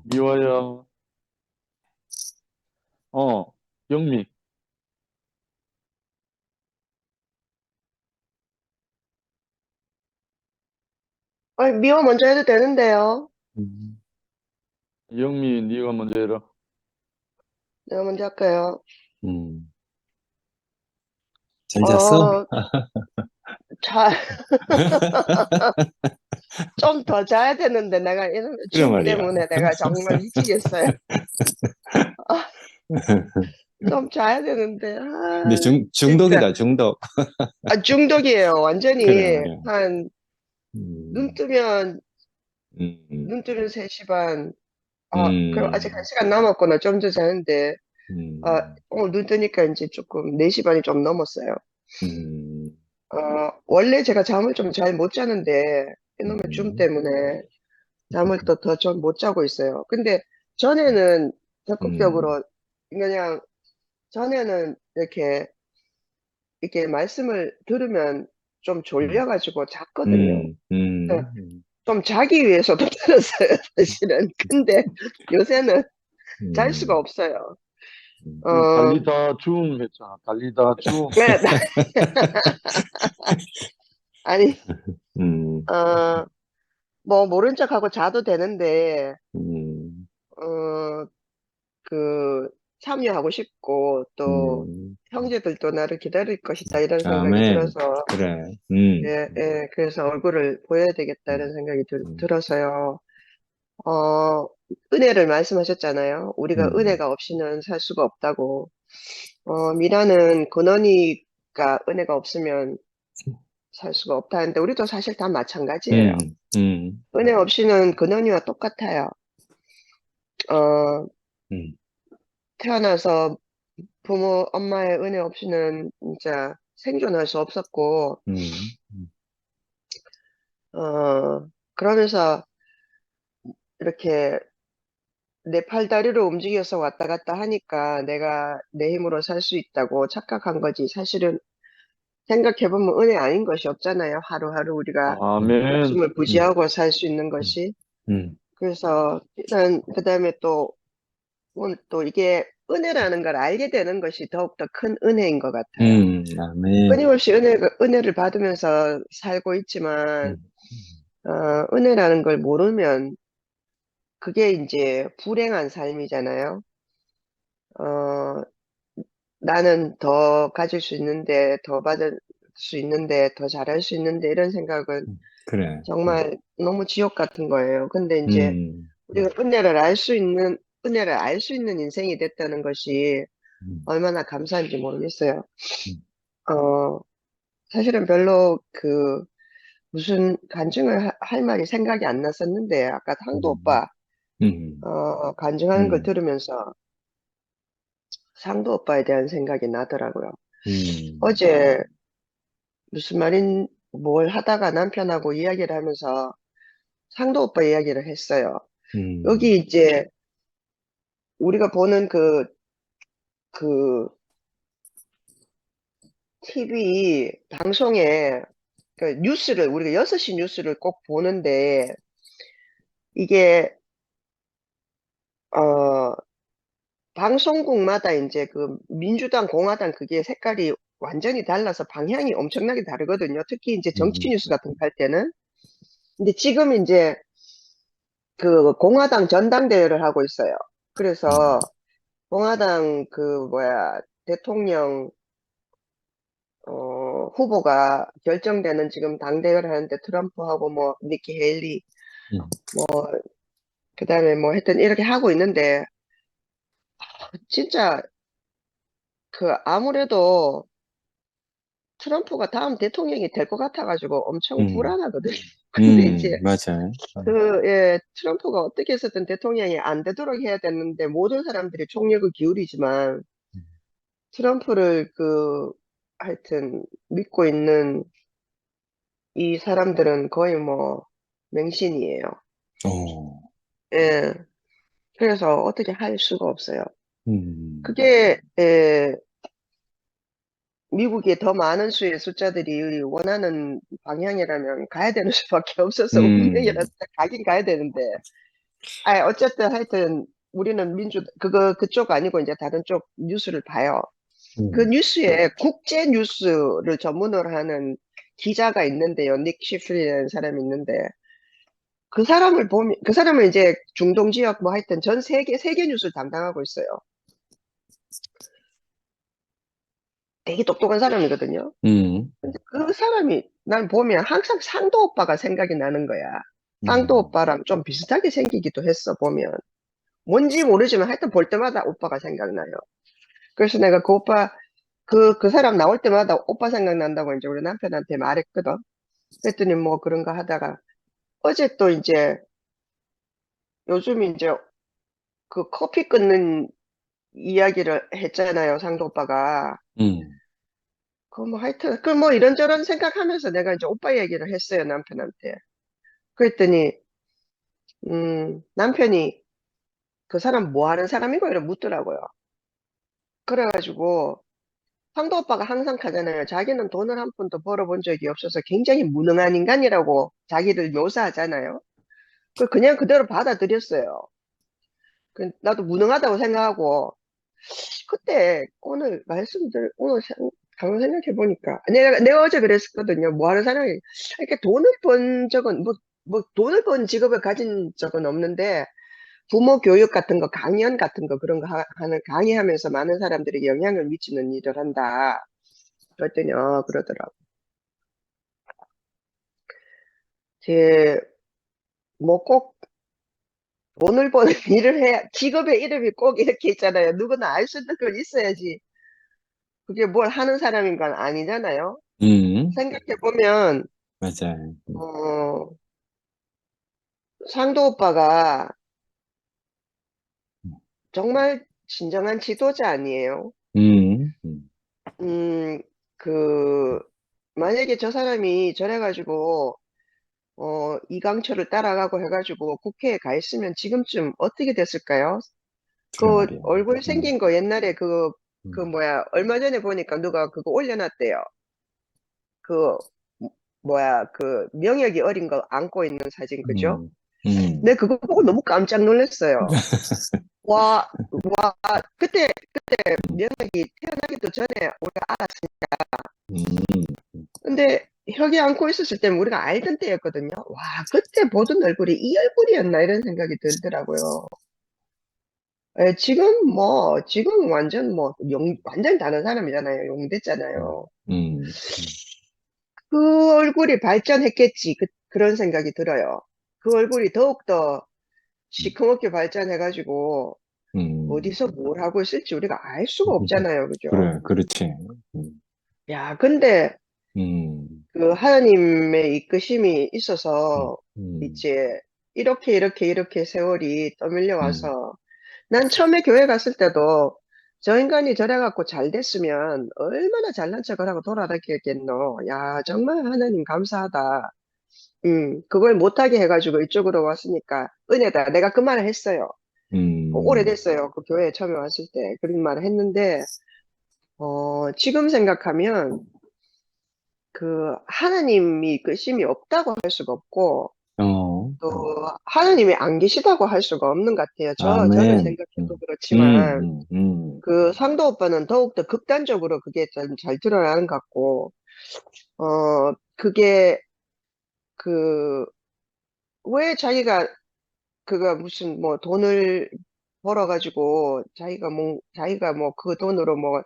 미워요. 영미. 미워 먼저 해도 되는데요. 음, 영미, 네가 먼저 해라. 내가 먼저 할까요? 음. 잘 잤어? 어, 자, 좀 더 자야 되는데 내가 이런 그래 줌 말이야. 때문에 내가 정말 미치겠어요. 아, 좀 자야 되는데, 근데 진짜. 중독이다, 중독. 중독이에요. 그래 완전히 말이야. 눈 음, 뜨면, 음, 눈 뜨면 3시 반. 그럼 아직 음, 1시간 남았구나. 좀 더 자는데, 음, 눈 뜨니까 이제 조금 4시 반이 좀 넘었어요. 음, 원래 제가 잠을 좀 잘 못 자는데, 이놈의 줌 음, 때문에 잠을 또 더 좀 못 자고 있어요. 근데 전에는 음, 적극적으로, 그냥, 전에는 이렇게 말씀을 들으면 좀 음, 졸려가지고 잤거든요. 음, 예, 음, 좀 자기 위해서도 들었어요, 사실은. 근데 요새는 잘 수가 음, 없어요. 그 어, 달리다 줌 했잖아. 달리다 줌. 네, 아니, 음, 어, 뭐, 모른 척하고 자도 되는데, 음, 어, 그, 참여하고 싶고, 또, 음. 형제들도 나를 기다릴 것이다, 이런 생각이 아멘. 들어서, 그래. 예, 예, 그래서 얼굴을 보여야 되겠다, 이런 음, 생각이 음, 들어서요. 어, 은혜를 말씀하셨잖아요. 우리가 음, 은혜가 없이는 살 수가 없다고. 미라는 근원이가 은혜가 없으면 살 수가 없다는데, 우리도 사실 다 마찬가지예요. 음, 음, 은혜 없이는 근원이와 똑같아요. 어, 음, 태어나서 부모, 엄마의 은혜 없이는 진짜 생존할 수 없었고, 음, 그러면서 이렇게 내 팔다리로 움직여서 왔다 갔다 하니까 내가 내 힘으로 살 수 있다고 착각한 거지. 사실은 생각해보면 은혜 아닌 것이 없잖아요. 하루하루 우리가 아멘. 목숨을 음, 부지하고 살 수 있는 음, 것이. 음, 그래서 일단 그다음에 또 오늘 또 이게 은혜라는 걸 알게 되는 것이 더욱더 큰 은혜인 것 같아요. 아멘. 끊임없이 은혜를 받으면서 살고 있지만, 음, 은혜라는 걸 모르면 그게 이제 불행한 삶이잖아요. 어, 나는 더 가질 수 있는데, 더 받을 수 있는데, 더 잘할 수 있는데, 이런 생각은 그래. 정말 너무 지옥 같은 거예요. 근데 이제 음, 우리가 은혜를 알 수 있는 인생이 됐다는 것이 음, 얼마나 감사한지 모르겠어요. 음, 어, 사실은 별로 무슨 간증을 할 말이 생각이 안 났었는데, 아까 상도 음, 오빠, 음, 간증하는 걸 음, 들으면서 상도 오빠에 대한 생각이 나더라고요. 음, 어제 뭘 하다가 남편하고 이야기를 하면서 상도 오빠 이야기를 했어요. 음, 여기 이제 우리가 보는 그 TV 방송에 우리가 6시 뉴스를 꼭 보는데, 이게, 어, 방송국마다 이제 민주당, 공화당 그게 색깔이 완전히 달라서 방향이 엄청나게 다르거든요. 특히 이제 정치 음, 뉴스 같은 거 할 때는. 근데 지금 이제 공화당 전당대회를 하고 있어요. 음, 그래서 공화당 대통령, 후보가 결정되는 지금 당대회를 하는데 트럼프하고 뭐 니키 헤일리, 음, 뭐, 그 다음에 뭐 하여튼 이렇게 하고 있는데, 진짜 아무래도 트럼프가 다음 대통령이 될 것 같아가지고 엄청 음, 불안하거든요. 근데 이제 맞아요. 예, 트럼프가 어떻게 해서든 대통령이 안 되도록 해야 되는데 모든 사람들이 총력을 기울이지만 트럼프를 하여튼 믿고 있는 이 사람들은 거의 뭐 맹신이에요. 어, 예, 그래서 어떻게 할 수가 없어요. 음, 그게 미국의 더 많은 수의 숫자들이 원하는 방향이라면 가야 되는 수밖에 없어서 음, 운명이라 가긴 가야 되는데 어쨌든 하여튼 우리는 그쪽 아니고 이제 다른 쪽 뉴스를 봐요. 그 음, 뉴스에 국제 뉴스를 전문으로 하는 기자가 있는데요. 닉 시플리라는 사람이 있는데, 그 사람은 이제 중동 지역 뭐 하여튼 전 세계 뉴스를 담당하고 있어요. 되게 똑똑한 사람이거든요. 음, 근데 그 사람이 난 보면 항상 상도 오빠가 생각이 나는 거야. 상도 음, 오빠랑 좀 비슷하게 생기기도 했어, 보면. 뭔지 모르지만 하여튼 볼 때마다 오빠가 생각나요. 그래서 내가 그 사람 나올 때마다 오빠 생각난다고 이제 우리 남편한테 말했거든. 그랬더니 뭐 그런가 하다가 어제 또 이제 요즘 이제 그 커피 끊는 이야기를 했잖아요, 상도 오빠가. 음, 그 뭐 하여튼 그 뭐 이런저런 생각하면서 내가 이제 오빠 얘기를 했어요, 남편한테. 그랬더니 남편이 그 사람 뭐 하는 사람이고 이러 묻더라고요. 그래가지고 상도 오빠가 항상 하잖아요. 자기는 돈을 한 푼도 벌어본 적이 없어서 굉장히 무능한 인간이라고 자기를 묘사하잖아요. 그냥 그대로 받아들였어요. 나도 무능하다고 생각하고 그때 가만 생각해 보니까 내가 어제 그랬었거든요. 뭐 하는 사람이 이렇게 돈을 번 적은 뭐 돈을 번 직업을 가진 적은 없는데 부모 교육 같은 거 강연 같은 거 그런 거 하는 강의하면서 많은 사람들에게 영향을 미치는 일을 한다. 그랬더니 그러더라고. 제 뭐 꼭 돈을 버는 일을 해야 직업의 이름이 꼭 이렇게 있잖아요. 누구나 알 수 있는 건 있어야지. 그게 뭘 하는 사람인 건 아니잖아요. 생각해 보면 맞아요. 어, 상도 오빠가 정말 진정한 지도자 아니에요. 음, 음, 음, 그 만약에 저 사람이 저래가지고 이강철을 따라가고 해가지고 국회에 가 있으면 지금쯤 어떻게 됐을까요? 그래 그 말이야. 얼굴 생긴 거 옛날에 그 음, 뭐야 얼마 전에 보니까 누가 그거 올려놨대요. 그 뭐야 그 명혁이 어린 거 안고 있는 사진 그죠? 음, 음, 내 그거 보고 너무 깜짝 놀랐어요. 와, 그때 명혁이 태어나기도 전에 우리가 알았으니까. 음, 근데 혁이 안고 있었을 때는 우리가 알던 때였거든요. 와, 그때 보던 얼굴이 이 얼굴이었나 이런 생각이 들더라고요. 지금 완전 완전 다른 사람이잖아요. 음, 용됐잖아요. 음, 그 얼굴이 발전했겠지. 그런 생각이 들어요. 그 얼굴이 더욱더 시커멓게 발전해가지고 음, 어디서 뭘 하고 있을지 우리가 알 수가 없잖아요. 그죠? 그래, 그렇지. 음, 야, 근데 음, 그 하나님의 이끄심이 음, 있어서 음, 이제 이렇게 세월이 음, 떠밀려와서 난 처음에 교회 갔을 때도 저 인간이 저래갖고 잘 됐으면 얼마나 잘난 척을 하고 돌아다녔겠노. 야, 정말 하나님 감사하다. 그걸 못하게 해가지고 이쪽으로 왔으니까 은혜다. 내가 그 말을 했어요. 음, 오래됐어요. 그 교회에 처음에 왔을 때 그런 말을 했는데 지금 생각하면 그 하나님이 이끄심이 없다고 할 수가 없고 어, 또 하나님이 안 계시다고 할 수가 없는 것 같아요. 저는 아멘. 생각해도 그렇지만 그 상도 오빠는 더욱더 극단적으로 그게 잘 드러나는 것 같고 그게 그 왜 그가 무슨 뭐 돈을 벌어가지고 자기가 뭐 그 돈으로 뭐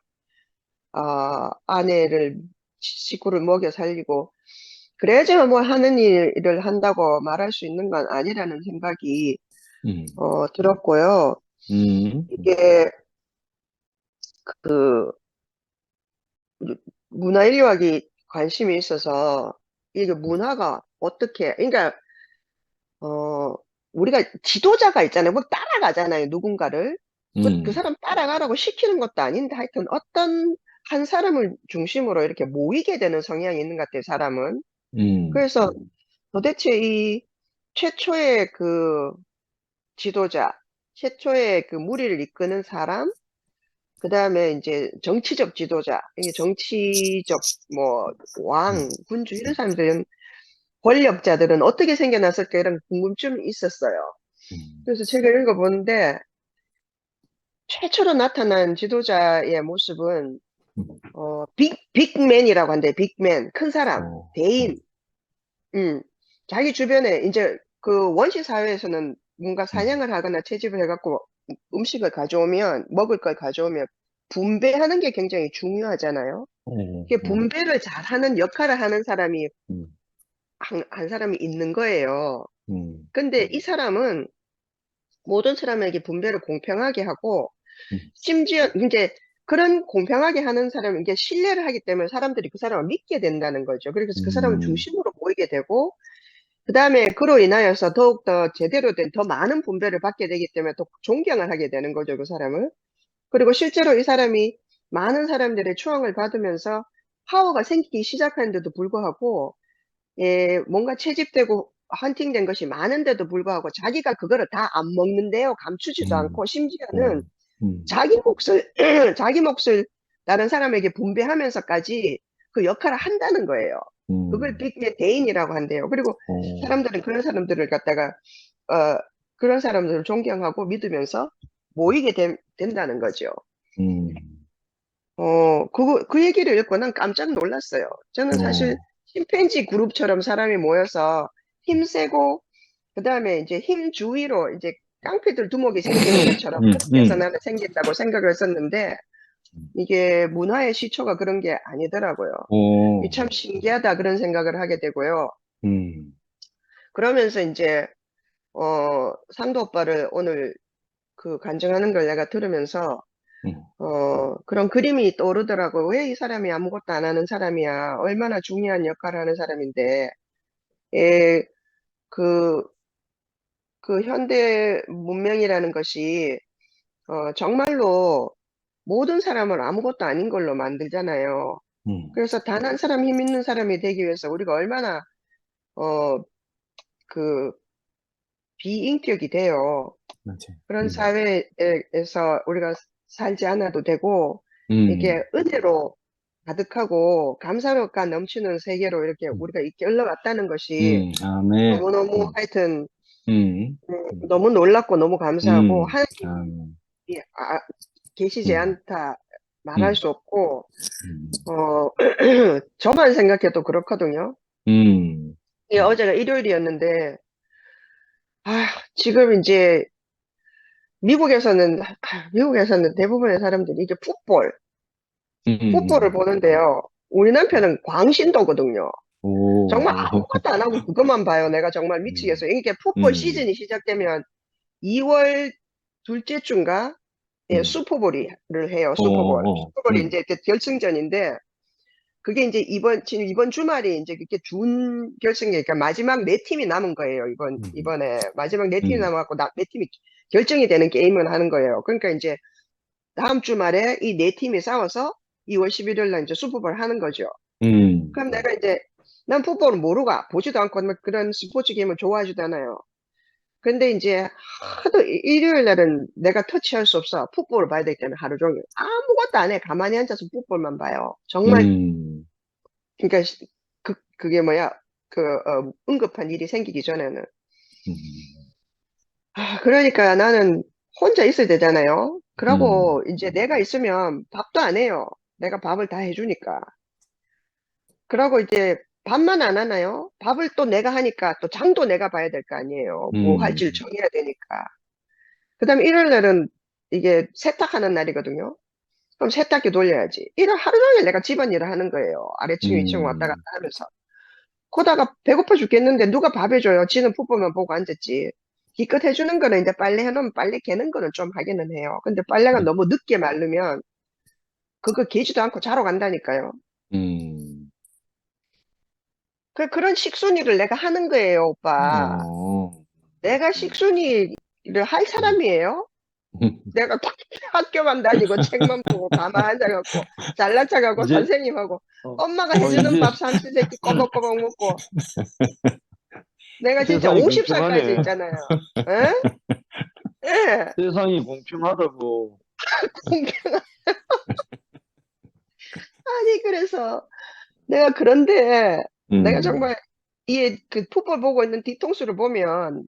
아내를 식구를 먹여 살리고 그래야지만 뭐 하는 일을 한다고 말할 수 있는 건 아니라는 생각이 음, 들었고요. 음, 이게 그 문화인류학이 관심이 있어서 이게 문화가 어떻게 그러니까 어 우리가 지도자가 있잖아요. 뭐 따라가잖아요. 누군가를 그 음, 사람 따라가라고 시키는 것도 아닌데 하여튼 어떤 한 사람을 중심으로 이렇게 모이게 되는 성향이 있는 것 같아요. 사람은. 음, 그래서 도대체 이 최초의 그 지도자, 최초의 그 무리를 이끄는 사람, 그 다음에 이제 정치적 지도자, 이게 정치적 뭐 왕, 군주 이런 사람들은 권력자들은 어떻게 생겨났을까 이런 궁금증이 있었어요. 그래서 책을 읽어보는데 최초로 나타난 지도자의 모습은 빅맨이라고 한대. 빅맨, 큰 사람, 대인. 자기 주변에 이제 그 원시 사회에서는 뭔가 사냥을 하거나 채집을 해갖고 음식을 가져오면 먹을 걸 가져오면 분배하는 게 굉장히 중요하잖아요. 이게 분배를 잘하는 역할을 하는 사람이 한 사람이 있는 거예요. 근데 이 사람은 모든 사람에게 분배를 공평하게 하고 심지어 이제 그런 공평하게 하는 사람은 이게 신뢰를 하기 때문에 사람들이 그 사람을 믿게 된다는 거죠. 그래서 그 사람을 중심으로 보이게 되고 그다음에 그로 인하여서 더욱더 제대로 된 더 많은 분배를 받게 되기 때문에 더 존경을 하게 되는 거죠, 그 사람을. 그리고 실제로 이 사람이 많은 사람들의 추앙을 받으면서 파워가 생기기 시작하는데도 불구하고 뭔가 채집되고 헌팅된 것이 많은데도 불구하고 자기가 그거를 다 안 먹는데요. 감추지도 않고 심지어는 자기 몫을 자기 몫을 다른 사람에게 분배하면서까지 그 역할을 한다는 거예요. 그걸 빅맨 대인이라고 한대요. 그리고 사람들은 그런 사람들을 갖다가 그런 사람들을 존경하고 믿으면서 모이게 된다는 거죠. 그 얘기를 읽고 난 깜짝 놀랐어요. 저는 사실 침팬지 그룹처럼 사람이 모여서 힘세고 그다음에 이제 힘 주위로 이제 깡패들 두목이 생기는 것처럼 그렇게 해서 나는 생긴다고 생각을 했었는데 이게 문화의 시초가 그런 게 아니더라고요. 이게 참 신기하다 그런 생각을 하게 되고요. 그러면서 이제 상도 오빠를 오늘 그 간증하는 걸 내가 들으면서 그런 그림이 떠오르더라고요. 왜 이 사람이 아무것도 안 하는 사람이야. 얼마나 중요한 역할을 하는 사람인데 예, 그 현대 문명이라는 것이 정말로 모든 사람을 아무것도 아닌 걸로 만들잖아요. 그래서 단 한 사람 힘 있는 사람이 되기 위해서 우리가 얼마나 그 비인격이 돼요. 맞아. 그런 사회에서 우리가 살지 않아도 되고 이게 은혜로 가득하고 감사가 넘치는 세계로 이렇게 우리가 이렇게 흘러갔다는 것이 아멘. 너무너무 하여튼 음, 너무 놀랍고 너무 감사하고 아멘. 하나님이 계시지 않다 말할 음, 수 없고 음, 저만 생각해도 그렇거든요. 어제가 일요일이었는데 지금 이제 미국에서는 대부분의 사람들이 이게 풋볼을 보는데요. 우리 남편은 광신도거든요. 정말 오, 아무것도 안 하고 그것만 봐요. 내가 정말 미치겠어요. 이게 풋볼 시즌이 시작되면 2월 둘째 주인가? 예, 슈퍼볼을 해요. 슈퍼볼이 이제 이렇게 결승전인데 그게 이제 이번 주말이 이제 그게 준 결승이니까 마지막 네 팀이 남은 거예요. 이번에 마지막 네 팀이 남아갖고 네 팀이 결정이 되는 게임을 하는 거예요. 그러니까 이제 다음 주말에 이 네 팀이 싸워서 2월 11일 날 이제 슈퍼볼 하는 거죠. 그럼 내가 이제 난 풋볼은 모르고 보지도 않고 뭐 그런 스포츠 게임을 좋아하지도 않아요. 근데 이제 하도 일요일 날은 내가 터치할 수 없어. 풋볼을 봐야 되기 때문에 하루 종일 아무것도 안 해. 가만히 앉아서 풋볼만 봐요. 정말 그러니까 그게 뭐야 응급한 일이 생기기 전에는 그러니까 나는 혼자 있어야 되잖아요. 그러고 이제 내가 있으면 밥도 안 해요. 내가 밥을 다 해주니까. 그러고 이제 밥만 안 하나요? 밥을 또 내가 하니까 또 장도 내가 봐야 될 거 아니에요. 뭐 할지를 정해야 되니까. 그다음에 일요일 날은 이게 세탁하는 날이거든요. 그럼 세탁기 돌려야지. 하루 종일 내가 집안일을 하는 거예요. 아래층 위층 왔다 갔다 하면서. 그러다가 배고파 죽겠는데 누가 밥 해줘요. 지는 풋볼만 보고 앉았지. 기껏 해주는 거는 이제 빨래 해놓으면 빨래 개는 거는 좀 하기는 해요. 근데 빨래가 너무 늦게 마르면 그거 개지도 않고 자러 간다니까요. 그런 식순이를 내가 하는 거예요, 오빠. 내가 식순이를 할 사람이에요? 내가 학교만 다니고 책만 보고 가만히 앉아갖고 잘난 척하고 이제 선생님하고 엄마가 해주는 이제 밥 삼시세끼 꼬박꼬박 먹고 내가 진짜 세상이 50살까지 공평하네. 있잖아요. 에? 예. 세상이 공평하다고. 공평. 아니 그래서 내가 그런데 내가 정말 이 그 풋볼 보고 있는 뒤통수를 보면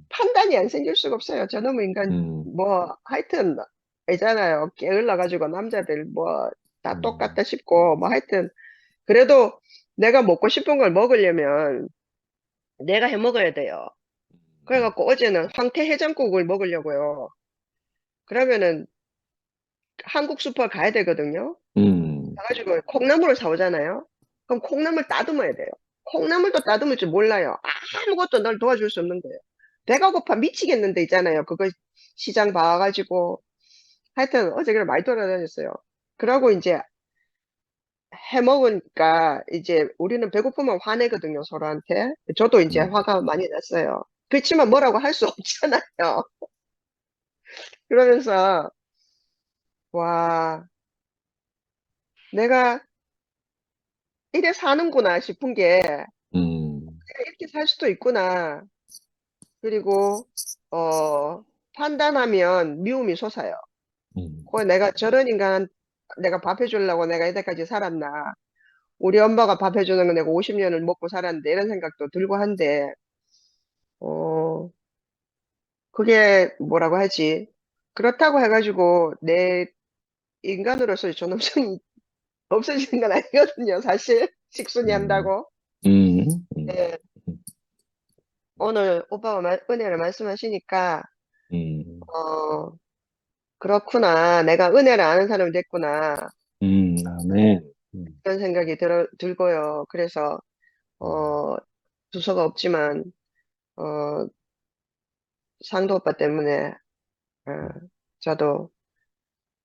판단이 안 생길 수가 없어요. 저놈의 인간, 뭐, 하여튼, 있잖아요. 게을러가지고 남자들 뭐, 다 똑같다 싶고, 뭐, 하여튼, 그래도 내가 먹고 싶은 걸 먹으려면 내가 해 먹어야 돼요. 그래갖고 어제는 황태 해장국을 먹으려고요. 그러면은 한국 슈퍼 가야 되거든요. 가가지고 콩나물을 사오잖아요. 그럼 콩나물 따듬어야 돼요. 콩나물도 따듬을 줄 몰라요. 아무것도 널 도와줄 수 없는 거예요. 배가 고파 미치겠는데 있잖아요. 그거 시장 봐가지고. 하여튼 어제 그래 많이 돌아다녔어요. 그러고 이제 해 먹으니까 이제 우리는 배고프면 화내거든요, 서로한테. 저도 이제 화가 많이 났어요. 그렇지만 뭐라고 할 수 없잖아요. 그러면서 와, 내가 이래 사는구나 싶은 게 내가 이렇게 살 수도 있구나. 그리고 판단하면 미움이 솟아요. 내가 저런 인간 내가 밥 해주려고 내가 이때까지 살았나. 우리 엄마가 밥 해주는 거 내가 50년을 먹고 살았는데 이런 생각도 들고 한데 어, 그게 뭐라고 하지? 그렇다고 해가지고 내 인간으로서의 존엄성이 없어지는 건 아니거든요. 사실 식순이 한다고. 네. 오늘 오빠가 은혜를 말씀하시니까 어, 그렇구나. 내가 은혜를 아는 사람이 됐구나. 아멘. 그런 생각이 들고요. 그래서 두서가 없지만 어, 상도 오빠 때문에 저도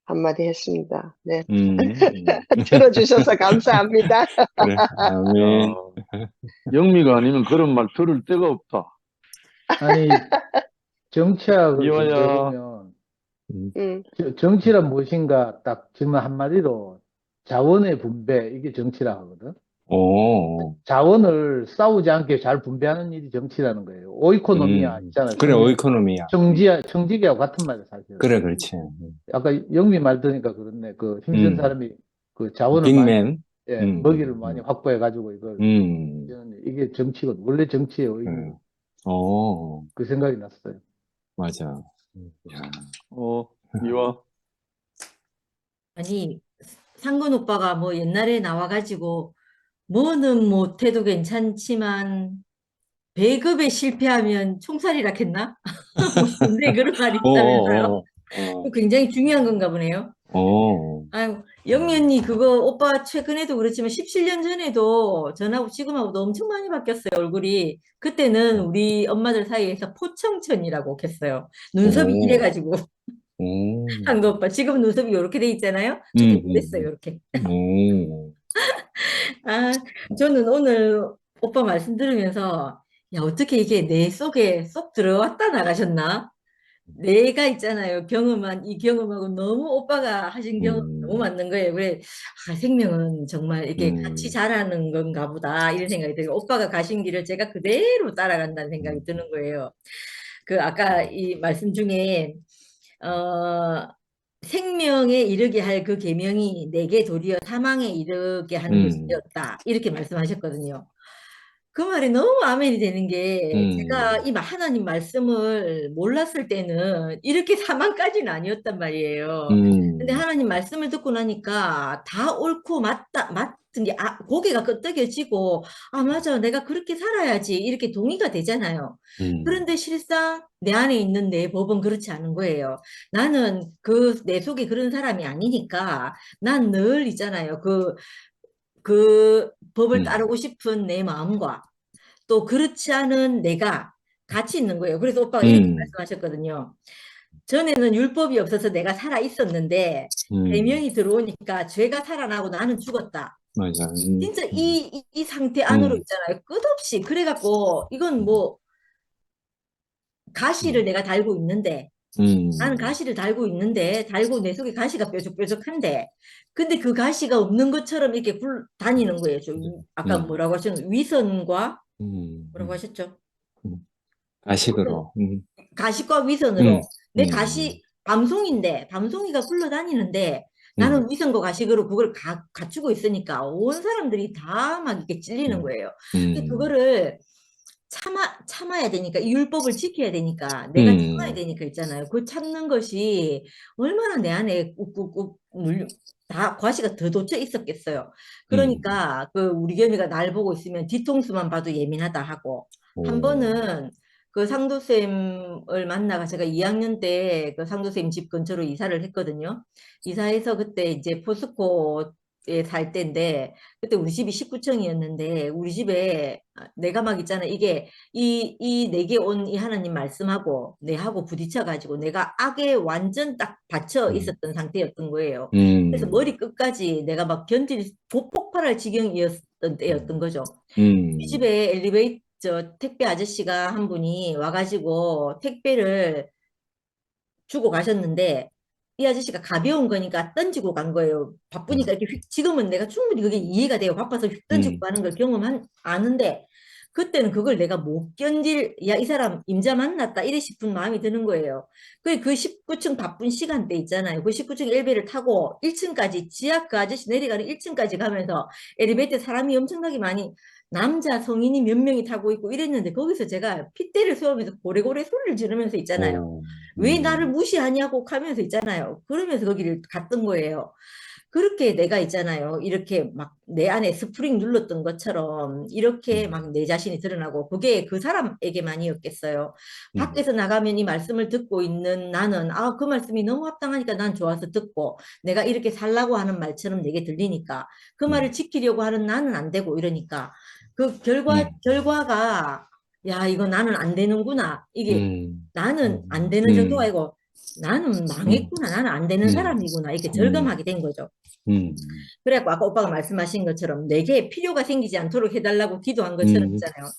한마디 했습니다. 네. 들어주셔서 감사합니다. 그래, 아멘. 어, 영미가 아니면 그런 말 들을 데가 없다. 아니, 정치학을 이와야. 공부해보면, 음, 정치란 무엇인가 딱 질문 한마디로 자원의 분배, 이게 정치라 하거든. 오, 자원을 싸우지 않게 잘 분배하는 일이 정치라는 거예요. 오이코노미아 있잖아요. 그래, 오이코노미야. 청지기하고 같은 말이야, 사실. 그래, 그렇지. 아까 영미 말 들으니까 그렇네. 그 힘든 사람이 그 자원을 많이, 빅맨. 예, 먹이를 많이 확보해가지고 이걸, 이게 정치거든. 원래 정치의 의미. 오, 그 생각이 났어요. 맞아. 야. 이와. 아니, 상근 오빠가 뭐 옛날에 나와가지고 뭐는 못해도 괜찮지만 배급에 실패하면 총살이라 했나? 근데 그런 말이 있다면서요? 굉장히 중요한 건가 보네요. 아유, 영미 언니 그거 오빠 최근에도 그렇지만 17년 전에도 전하고 지금하고도 엄청 많이 바뀌었어요, 얼굴이. 그때는 우리 엄마들 사이에서 포청천이라고 했어요. 눈썹이 오. 이래가지고. 상도 오빠 지금 눈썹이 이렇게 돼 있잖아요. 저도 그랬어요, 이렇게. 아, 저는 오늘 오빠 말씀 들으면서 야, 어떻게 이게 내 속에 쏙 들어왔다 나가셨나? 내가 있잖아요. 경험한 이 경험하고 너무 오빠가 하신 경험 너무 맞는 거예요. 그래, 생명은 정말 이렇게 같이 자라는 건가 보다 이런 생각이 들고 오빠가 가신 길을 제가 그대로 따라간다는 생각이 드는 거예요. 그 아까 이 말씀 중에 생명에 이르게 할 그 계명이 내게 도리어 사망에 이르게 하는 것이었다. 이렇게 말씀하셨거든요. 그 말이 너무 아멘이 되는 게 제가 이 하나님 말씀을 몰랐을 때는 이렇게 사망까지는 아니었단 말이에요. 근데 하나님 말씀을 듣고 나니까 다 옳고 맞든 게 고개가 끄덕여지고 맞아 내가 그렇게 살아야지 이렇게 동의가 되잖아요. 그런데 실상 내 안에 있는 내 법은 그렇지 않은 거예요. 나는 내 속에 그런 사람이 아니니까 난 늘 있잖아요. 그 법을 따르고 싶은 내 마음과 또 그렇지 않은 내가 같이 있는 거예요. 그래서 오빠가 이렇게 말씀하셨거든요. 전에는 율법이 없어서 내가 살아 있었는데 계명이 들어오니까 죄가 살아나고 나는 죽었다. 맞아. 진짜 이 상태 안으로 있잖아요. 끝없이 그래갖고 이건 뭐 가시를 내가 달고 있는데 나는 가시를 달고 있는데 달고 내 속에 가시가 뾰족뾰족한데 근데 그 가시가 없는 것처럼 이렇게 다니는 거예요. 아까 뭐라고 하셨는데 위선과 뭐라고 하셨죠? 가식으로. 가시과 위선으로 내 가시 밤송인데 밤송이가 굴러다니는데 나는 위선과 가식으로 그걸 갖추고 있으니까 온 사람들이 다 막 이렇게 찔리는 거예요. 그거를 참아야 되니까, 이 율법을 지켜야 되니까, 내가 참아야 음, 되니까 있잖아요. 그 참는 것이 얼마나 내 안에 꾹꾹꾹 다 과시가 더 돋쳐 있었겠어요. 그러니까 그 우리 겸이가 날 보고 있으면 뒤통수만 봐도 예민하다 하고, 한 오, 번은 그 상도쌤을 만나가 제가 2학년 때 그 상도쌤 집 근처로 이사를 했거든요. 이사해서 그때 이제 포스코에 살 때인데, 그때 우리 집이 19층이었는데 우리 집에 내가 막 있잖아. 이게 이 내게 온 이 하나님 말씀하고 내하고 부딪혀 가지고 내가 악에 완전 딱 받쳐 음, 있었던 상태였던 거예요. 그래서 음, 머리 끝까지 내가 막 폭발할 지경이었던 때였던 거죠. 우리 음, 집에 엘리베이터 택배 아저씨가 한 분이 와가지고 택배를 주고 가셨는데, 이 아저씨가 가벼운 거니까 던지고 간 거예요. 바쁘니까 이렇게 휙. 지금은 내가 충분히 그게 이해가 돼요. 바빠서 휙 던지고 음, 가는 걸 아는데, 그때는 그걸 내가 못 야, 이 사람 임자 만났다 이래 싶은 마음이 드는 거예요. 그 19층 바쁜 시간대 있잖아요. 그 19층 엘리베이터를 타고 1층까지, 지하 그 아저씨 내려가는 1층까지 가면서 엘리베이터 사람이 엄청나게 많이, 남자 성인이 몇 명이 타고 있고 이랬는데, 거기서 제가 핏대를 세우면서 고래고래 소리를 지르면서 있잖아요. 오, 왜 나를 무시하냐고 하면서 있잖아요. 그러면서 거기를 갔던 거예요. 그렇게 내가 있잖아요. 이렇게 막 내 안에 스프링 눌렀던 것처럼 이렇게 막 내 자신이 드러나고, 그게 그 사람에게만이었겠어요. 음, 밖에서 나가면 이 말씀을 듣고 있는 나는, 아, 그 말씀이 너무 합당하니까 난 좋아서 듣고, 내가 이렇게 살라고 하는 말처럼 내게 들리니까 그 말을 음, 지키려고 하는 나는 안 되고 이러니까, 그 음, 결과가, 야, 이거 나는 안 되는구나. 이게 나는 안 음, 되는 정도가 음, 아니고 나는 음, 망했구나. 나는 안 되는 음, 사람이구나. 이렇게 음, 절감하게 된 거죠. 음, 그래갖고 아까 오빠가 말씀하신 것처럼 내게 필요가 생기지 않도록 해달라고 기도한 것처럼 음, 있잖아요.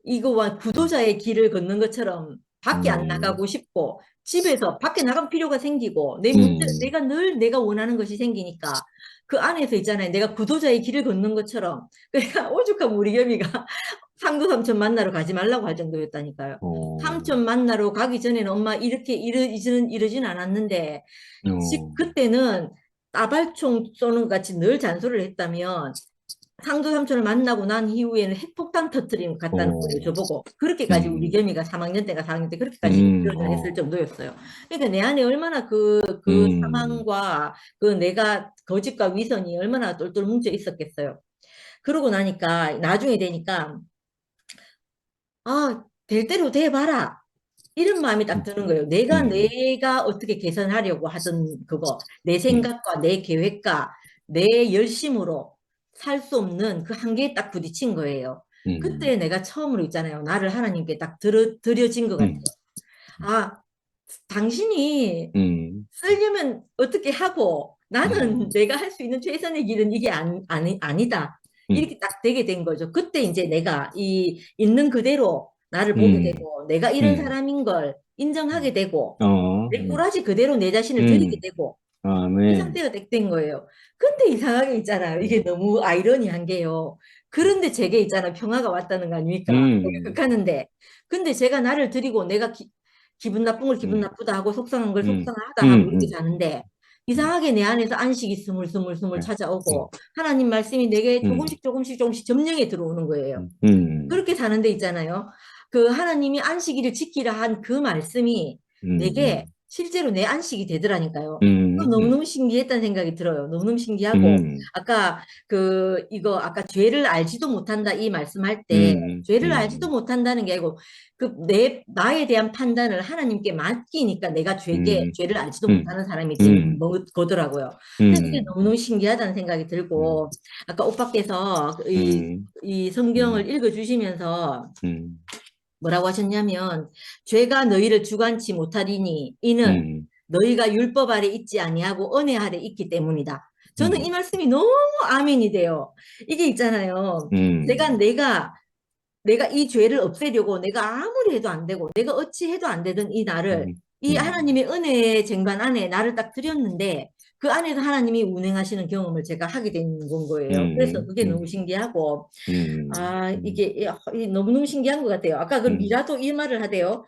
이거와 구도자의 길을 걷는 것처럼 밖에 안 음, 나가고 싶고, 집에서 밖에 나갈 필요가 생기고, 내 문제, 음, 내가 늘 내가 원하는 것이 생기니까 그 안에서 있잖아요. 내가 구도자의 길을 걷는 것처럼. 그러니까 오죽하면 우리 겸이가 상도 삼촌 만나러 가지 말라고 할 정도였다니까요. 오, 삼촌 만나러 가기 전에는 엄마 이렇게 이러진 않았는데, 오, 그때는 따발총 쏘는 것 같이 늘 잔소리를 했다면, 상도 삼촌을 만나고 난 이후에는 핵폭탄 터뜨림 같다는 거예요, 오, 저보고. 그렇게까지 우리 음, 겸이가 3학년 때가 4학년 때 그렇게까지 표현을 했을 어, 정도였어요. 그러니까 내 안에 얼마나 그 음, 사망과 그 내가 거짓과 위선이 얼마나 똘똘 뭉쳐 있었겠어요. 그러고 나니까, 나중에 되니까, 아, 될 대로 돼봐라. 이런 마음이 딱 드는 거예요. 음, 내가 어떻게 개선하려고 하던 그거, 내 음, 생각과 내 계획과 내 열심으로 살 수 없는 그 한계에 딱 부딪힌 거예요. 음, 그때 내가 처음으로 있잖아요. 나를 하나님께 딱 드려진 것 같아요. 음, 아, 당신이 음, 쓰려면 어떻게 하고, 나는 음, 내가 할 수 있는 최선의 길은 이게 아니다. 음, 이렇게 딱 되게 된 거죠. 그때 이제 내가 있는 그대로 나를 보게 음, 되고, 내가 이런 음, 사람인 걸 인정하게 되고, 내 어, 꼬라지 그대로 내 자신을 드리게 음, 되고, 이 아멘. 상태가 된 거예요. 근데 이상하게 있잖아요. 이게 너무 아이러니한 게요. 그런데 제게 있잖아. 평화가 왔다는 거 아닙니까? 음, 극하는데. 근데 제가 나를 드리고 내가 기분 나쁜 걸 기분 음, 나쁘다 하고 속상한 걸 음, 속상하다 하고 이렇게 음, 사는데, 이상하게 내 안에서 안식이 스물스물스물 음, 찾아오고, 음, 하나님 말씀이 내게 음, 조금씩 점령해 들어오는 거예요. 음, 그렇게 사는데 있잖아요. 그 하나님이 안식일을 지키라 한 그 말씀이 내게 음, 실제로 내 안식이 되더라니까요. 그 음, 너무너무 신기했다는 생각이 들어요. 너무너무 신기하고, 음, 아까 아까 죄를 알지도 못한다 이 말씀할 때, 음, 죄를 알지도 음, 못한다는 게 아니고, 나에 대한 판단을 하나님께 맡기니까 내가 음, 죄를 알지도 음, 못하는 사람이 된 음, 거더라고요. 근데 그게 음, 너무너무 신기하다는 생각이 들고, 아까 오빠께서 이 성경을 음, 읽어주시면서 음, 뭐라고 하셨냐면, 죄가 너희를 주관치 못하리니 이는 음, 너희가 율법 아래 있지 아니하고 은혜 아래 있기 때문이다. 저는 이 음, 말씀이 너무 아멘이 돼요. 이게 있잖아요. 음, 내가 이 죄를 없애려고 내가 아무리 해도 안 되고, 내가 어찌 해도 안 되던 이 나를, 음, 이 하나님의 은혜의 쟁반 안에 나를 딱 들였는데 그 안에서 하나님이 운행하시는 경험을 제가 하게 된 건 거예요. 그래서 그게 너무 신기하고 이게 너무너무 신기한 것 같아요. 아까 그 미라도 이 말을 하대요.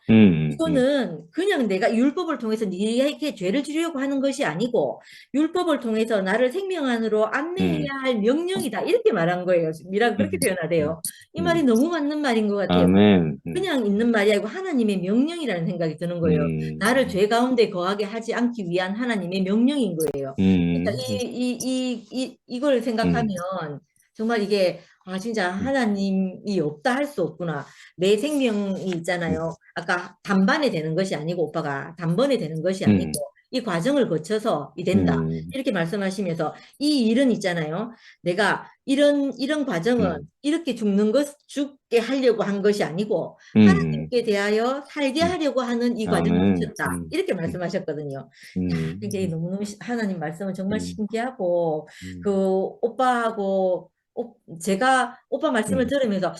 이거는 그냥 내가 율법을 통해서 네게 죄를 지으려고 하는 것이 아니고 율법을 통해서 나를 생명 안으로 안내해야 할 명령이다. 이렇게 말한 거예요. 미라가 그렇게 표현하대요. 이 말이 너무 맞는 말인 것 같아요. 아멘. 그냥 있는 말이 아니고 하나님의 명령이라는 생각이 드는 거예요. 나를 죄 가운데 거하게 하지 않기 위한 하나님의 명령인 거예요. 그러니까 이걸 생각하면 정말 이게 진짜 하나님이 없다 할 수 없구나. 내 생명이 있잖아요. 아까 단번에 되는 것이 아니고 오빠가 단번에 되는 것이 아니고 이 과정을 거쳐서 된다. 이렇게 말씀하시면서 이 일은 있잖아요. 내가 이런 과정은 이렇게 죽게 하려고 한 것이 아니고 하나님께 대하여 살게 하려고 하는 이 과정을 거쳤다. 이렇게 말씀하셨거든요. 이게 너무너무 하나님 말씀은 정말 신기하고 그 오빠하고 제가 오빠 말씀을 들으면서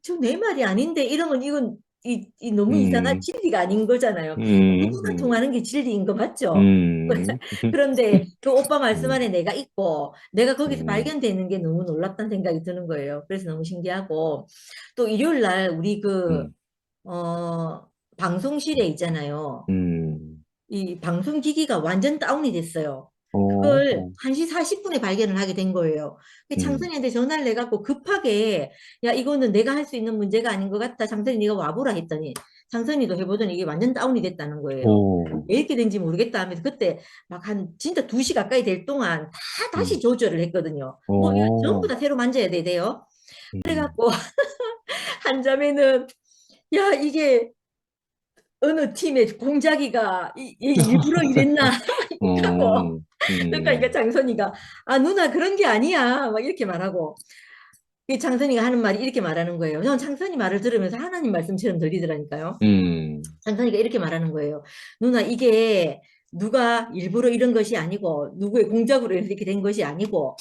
저 내 말이 아닌데 이러면 이건 너무 이상한 진리가 아닌 거잖아요. 누구나 통하는 게 진리인 거 맞죠? 그런데 그 오빠 말씀 안에 내가 있고 내가 거기서 발견되는 게 너무 놀랍다는 생각이 드는 거예요. 그래서 너무 신기하고 또 일요일 날 우리 방송실에 있잖아요. 이 방송기기가 완전 다운이 됐어요. 그걸 1시 40분에 발견을 하게 된 거예요. 창선이한테 전화를 해갖고 급하게 야 이거는 내가 할 수 있는 문제가 아닌 것 같다. 창선이 네가 와보라 했더니 창선이도 해보더니 이게 완전 다운이 됐다는 거예요. 왜 이렇게 된지 모르겠다 하면서 그때 막 진짜 2시 가까이 될 동안 다시 조절을 했거든요. 뭐 이거 전부 다 새로 만져야 돼요. 그래갖고 한 점에는 야 이게 어느 팀의 공자기가 일부러 이랬나 하고 그러니까 이게 장선이가 누나 그런 게 아니야 막 이렇게 말하고 이 장선이가 하는 말이 이렇게 말하는 거예요. 저는 장선이 말을 들으면서 하나님 말씀처럼 들리더라니까요. 장선이가 이렇게 말하는 거예요. 누나 이게 누가 일부러 이런 것이 아니고 누구의 공작으로 이렇게 된 것이 아니고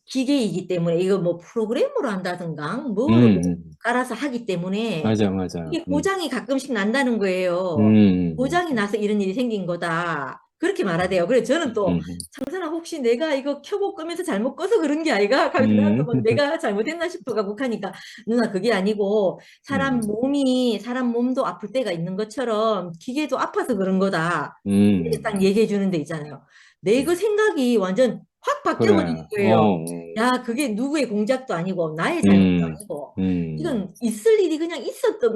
기계이기 때문에 이거 뭐 프로그램으로 한다든가 뭐로 깔아서 하기 때문에 맞아. 이게 고장이 가끔씩 난다는 거예요. 고장이 나서 이런 일이 생긴 거다. 그렇게 말하대요. 그래서 저는 또 창선아 혹시 내가 이거 켜고 끄면서 잘못 꺼서 그런 게 아이가? 하면서 막 내가 잘못했나 싶어가고 하니까 누나 그게 아니고 사람 몸도 아플 때가 있는 것처럼 기계도 아파서 그런 거다. 이렇게 딱 얘기해 주는 데 있잖아요. 내 그 생각이 완전 확 바뀌어버리는 거예요. 야, 그게 누구의 공작도 아니고 나의 잘못도 아니고 이건 있을 일이 그냥 있었던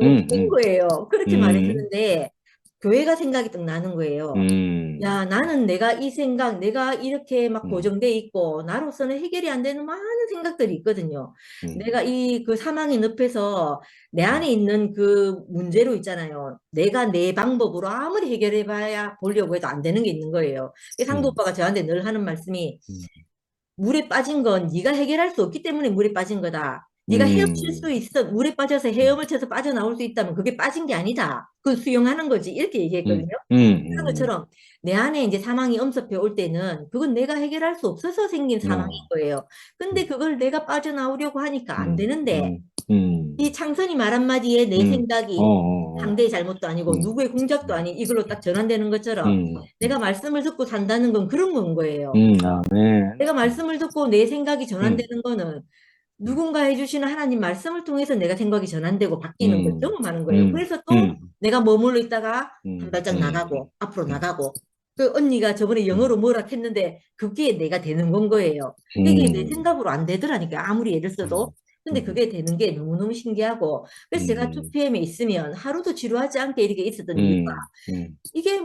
거예요. 그렇게 말해주는데 교회가 생각이 딱 나는 거예요. 야, 나는 내가 이 생각, 내가 이렇게 막 고정돼 있고 나로서는 해결이 안 되는 많은 생각들이 있거든요. 내가 그 사망의 늪에서 내 안에 있는 그 문제로 있잖아요. 내가 내 방법으로 아무리 해결해봐야 보려고 해도 안 되는 게 있는 거예요. 상도 오빠가 저한테 늘 하는 말씀이 물에 빠진 건 네가 해결할 수 없기 때문에 물에 빠진 거다. 네가 헤엄칠 수 있어. 물에 빠져서 헤엄을 쳐서 빠져나올 수 있다면 그게 빠진 게 아니다. 그걸 수용하는 거지. 이렇게 얘기했거든요. 그런 것처럼 내 안에 이제 사망이 엄습해 올 때는 그건 내가 해결할 수 없어서 생긴 사망인 거예요. 근데 그걸 내가 빠져나오려고 하니까 안 되는데 이 창선이 말 한마디에 내 생각이 상대의 잘못도 아니고 누구의 공작도 아닌 이걸로 딱 전환되는 것처럼 내가 말씀을 듣고 산다는 건 그런 건 거예요. 아멘. 내가 말씀을 듣고 내 생각이 전환되는 거는 누군가 해주시는 하나님 말씀을 통해서 내가 생각이 전환되고 바뀌는 걸 경험하는 거예요. 그래서 또 내가 머물러 있다가 한 발짝 나가고 앞으로 나가고 그 언니가 저번에 영어로 뭐라 했는데 그게 내가 되는 건 거예요. 이게 내 생각으로 안 되더라니까 아무리 애를 써도. 근데 그게 되는 게 너무너무 신기하고 그래서 제가 2PM에 있으면 하루도 지루하지 않게 이렇게 있었던 이유가 이게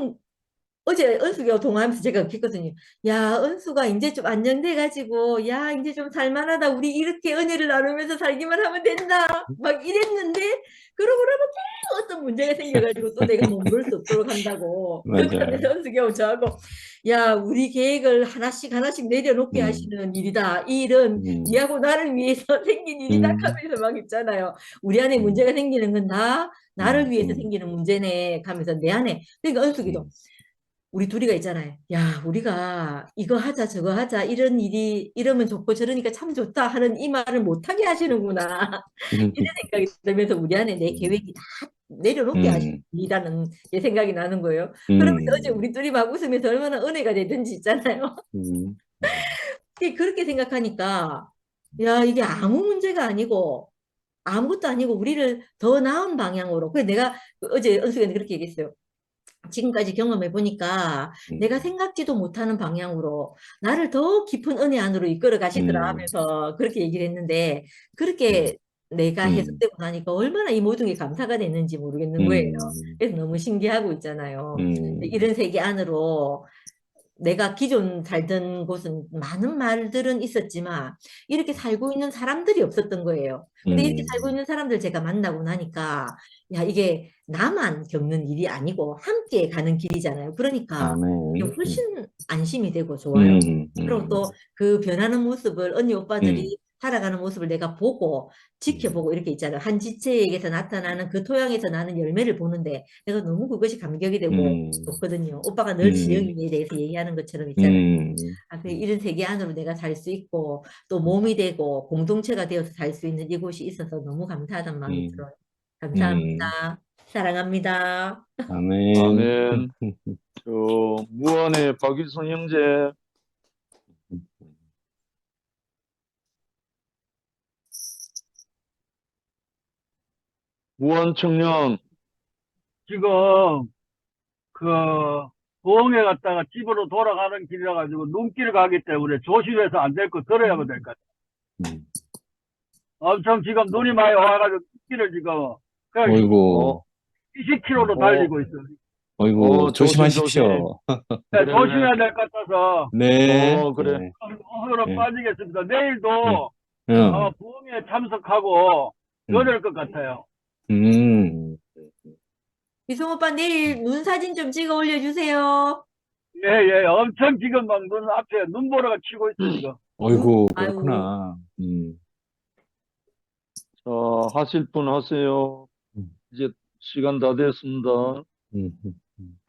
어제 은수가 통화하면서 제가 했거든요. 야, 은수가 이제 좀 안정돼가지고, 야, 이제 좀 살만하다. 우리 이렇게 은혜를 나누면서 살기만 하면 된다. 막 이랬는데, 그러고 나면 계속 어떤 문제가 생겨가지고 또 내가 머무를 수 없도록 한다고. 그래서 은수가 저하고, 야, 우리 계획을 하나씩 내려놓게 하시는 일이다. 이 일은 니하고 나를 위해서 생긴 일이다. 하면서 막 있잖아요. 우리 안에 문제가 생기는 건 나를 위해서 생기는 문제네. 하면서 내 안에. 그러니까 은수기도. 우리 둘이가 있잖아요. 야, 우리가 이거 하자, 저거 하자, 이런 일이, 이러면 좋고 저러니까 참 좋다 하는 이 말을 못하게 하시는구나. 이런 생각이 들면서 우리 안에 내 계획이 다 내려놓게 음, 하시라는 게 생각이 나는 거예요. 그러면 어제 음, 우리 둘이 막 웃으면서 얼마나 은혜가 되든지 있잖아요. 음, 그렇게 생각하니까 야, 이게 아무 문제가 아니고 아무것도 아니고 우리를 더 나은 방향으로. 그래서 내가 어제 은수이한테 그렇게 얘기했어요. 지금까지 경험해 보니까 내가 생각지도 못하는 방향으로 나를 더 깊은 은혜 안으로 이끌어 가시더라 음, 하면서 그렇게 얘기를 했는데 음, 그렇게 내가 음, 해석되고 나니까 얼마나 이 모든 게 감사가 됐는지 모르겠는 거예요. 음, 그래서 너무 신기하고 있잖아요. 음, 이런 세계 안으로 내가 기존 살던 곳은 많은 말들은 있었지만 이렇게 살고 있는 사람들이 없었던 거예요. 근데 이렇게 살고 음. 있는 사람들 제가 만나고 나니까 야, 이게 나만 겪는 일이 아니고 함께 가는 길이잖아요. 그러니까 이게 아멘. 훨씬 안심이 되고 좋아요. 음, 그리고 음, 또 그 변하는 모습을 언니 음, 오빠들이 살아가는 모습을 내가 보고 음, 지켜보고 이렇게 있잖아요. 한 지체에게서 나타나는 그 토양에서 나는 열매를 보는데 내가 너무 그것이 감격이 되고 음, 좋거든요. 오빠가 늘 음, 지영이에 대해서 얘기하는 것처럼 있잖아요. 음, 아, 그 이런 세계 안으로 내가 살 수 있고 또 몸이 되고 공동체가 되어서 살 수 있는 이곳이 있어서 너무 감사하다는 마음이 음, 들어요. 음. 감사합니다. 사랑합니다. 아멘. 아멘. 저, 무안의 박일성 형제, 무안 청년, 지금 그 부엉에 갔다가 집으로 돌아가는 길이라 가지고 눈길 가기 때문에 조심해서 안 될 거 걸어야 될 것 같아. 음. 엄청 지금 눈이 많이 와가지고 길을 지금 그냥 어, 어이구, 20km로 어, 달리고 있어. 어이구, 조심, 조심. 조심하십시오. 네, 그래, 그래. 조심해야 될 것 같아서 네, 그래. 네, 오늘은 네, 빠지겠습니다. 네, 내일도 아마 어, 부엉에 참석하고 음, 그럴 것 같아요. 음. 이송 오빠 내일 눈 사진 좀 찍어 올려주세요. 예, 예, 엄청 지금 막 눈 앞에 눈보라가 치고 있어 지금. 어이구, 아유, 그렇구나. 자, 하실 분 하세요. 음, 이제 시간 다 됐습니다. 음, 음.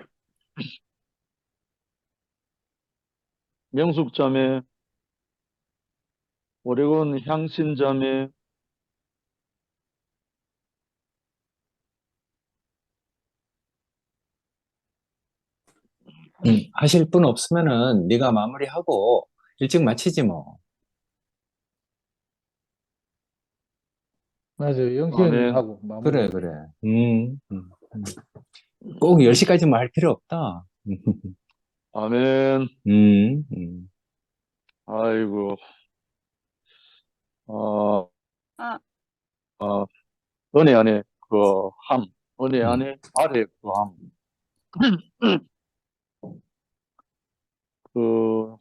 명숙자매, 오레곤 향신자매, 하실 분 없으면은 네가 마무리하고 일찍 마치지 뭐. 맞아요. 영식 아멘. 형님하고 마무리. 그래, 그래. 음. 꼭 10시까지만 할 필요 없다. 아멘. 음, 음, 아이고, 아, 아, 아, 은혜 안에 그 함, 은혜 음, 안에 아래 그 함. 그,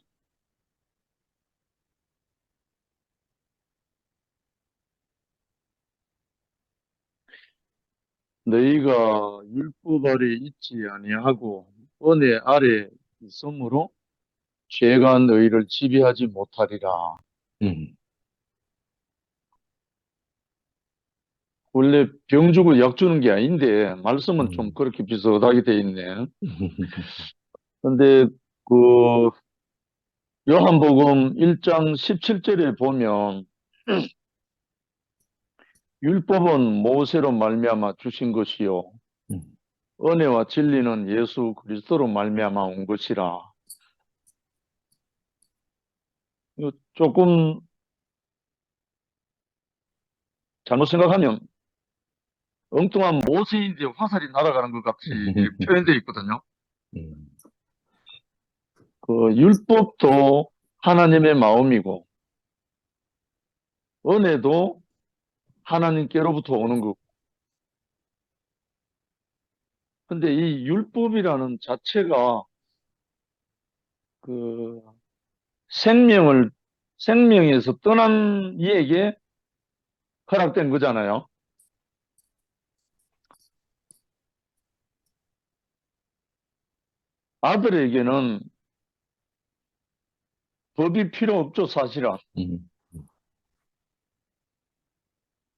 너희가 율법 아래 있지 아니하고 은혜 아래 있으므로 죄가 너희를 지배하지 못하리라. 음. 원래 병 주고 약 주는 게 아닌데 말씀은 좀 음. 그렇게 비슷하게 돼 있네. 근데 그 요한복음 1장 17절에 보면 율법은 모세로 말미암아 주신 것이요 음. 은혜와 진리는 예수 그리스도로 말미암아 온 것이라. 이거 조금 잘못 생각하면 엉뚱한 모세인데 화살이 날아가는 것 같이 표현되어 있거든요. 음. 그 율법도 하나님의 마음이고 은혜도 하나님께로부터 오는 거고. 근데 이 율법이라는 자체가 그 생명에서 떠난 이에게 허락된 거잖아요. 아들에게는 법이 필요 없죠, 사실은. 음.